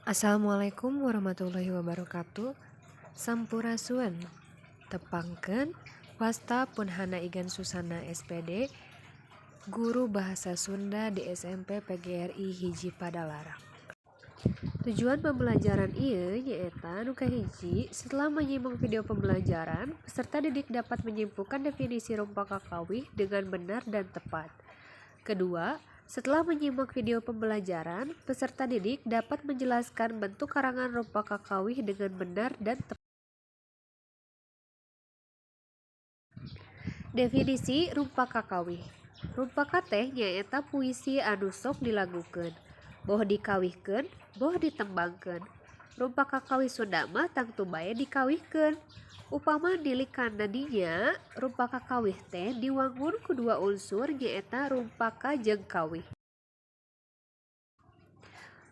Assalamualaikum warahmatullahi wabarakatuh. Sampurasun tepangkeun wasta punhana Igan Susana SPD, guru bahasa Sunda di SMP PGRI hiji Padalarang. Tujuan pembelajaran ieu nyaeta nu kahiji, setelah menyimak video pembelajaran, peserta didik dapat menyimpulkan definisi rupa kakawih dengan benar dan tepat. Kedua, setelah menyimak video pembelajaran, peserta didik dapat menjelaskan bentuk karangan rupa kakawih dengan benar dan tepat. Definisi rupa kakawih. Rupa kateh nyaeta puisi anu sok dilagukeun, boh dikawihkeun, boh ditembangkeun. Rupa kakawih Sunda mah tangtu bae dikawihkeun. Upama dilikana dinya, rupa kakawih teh diwangun ku dua unsur nyaeta rumpaka jeung kawih.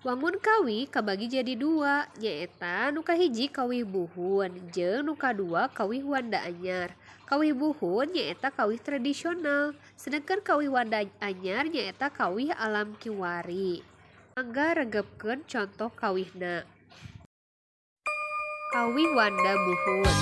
Wangun kawih kabagi jadi dua, nyaeta nu kahiji kawih buhun jeung nu kadua kawih wanda anyar. Kawih buhun nyaeta kawih tradisional, sedangkan kawih wanda anyar nyaeta kawih alam kiwari. Mangga regepkeun contoh kawihna. Kawih wanda buhun.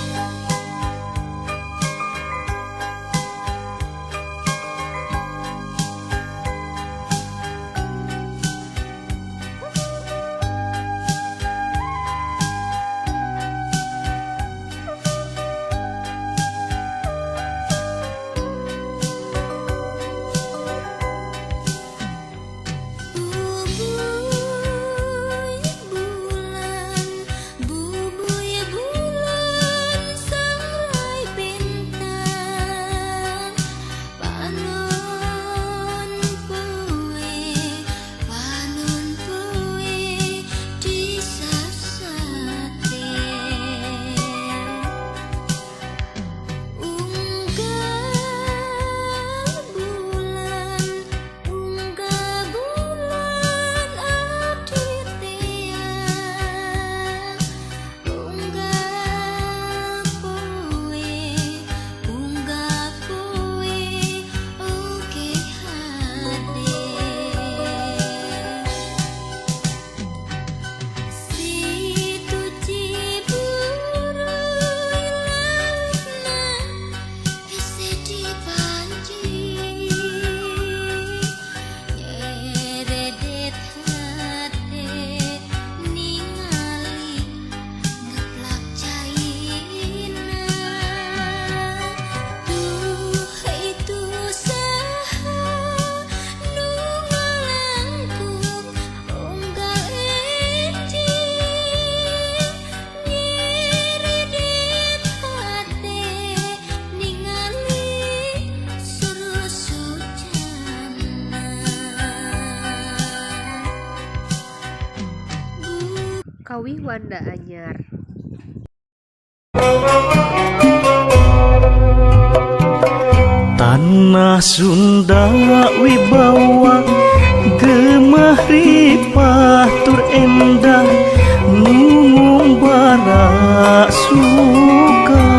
Kawih wanda anyar. Tanah Sunda wibawa gemah ripah tur endah, ngumbara suka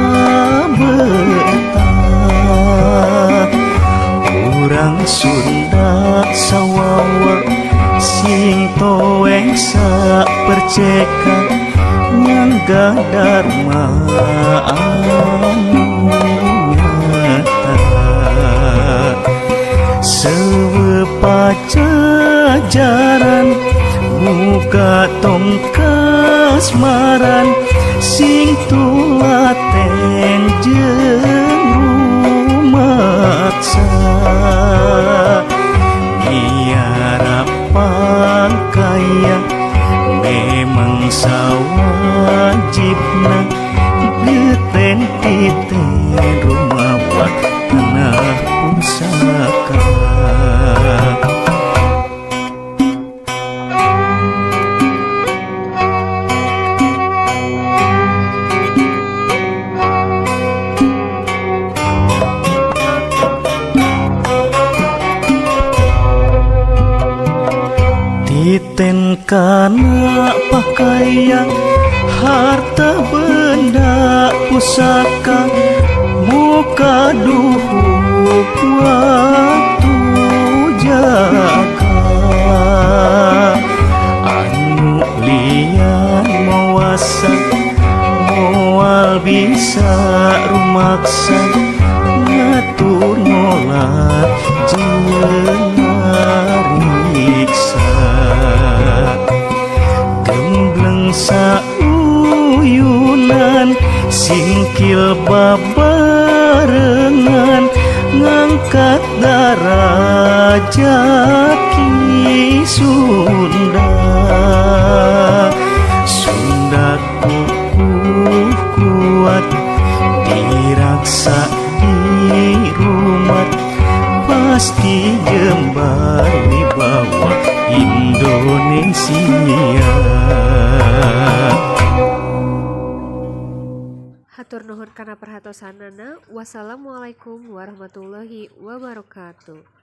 betah. Urang Sunda sawawa sing toeng sak percekan nyangga dharma anu nyata. Sewe pajajaran muka tongkas maran sing tulaten jeung rumaksa. Biara pangkaya memang sawajibna, geten titen rumah buat tanah pusaka. Titen kana pakaian, harta benda pusaka, muka duhuk waktu jaga. Anu li Sunda. Sunda kukuh kuat diraksa di rumah, pasti kembali bawa Indonesia. Hatur nuhun kana perhatosanana. Wassalamualaikum warahmatullahi wabarakatuh.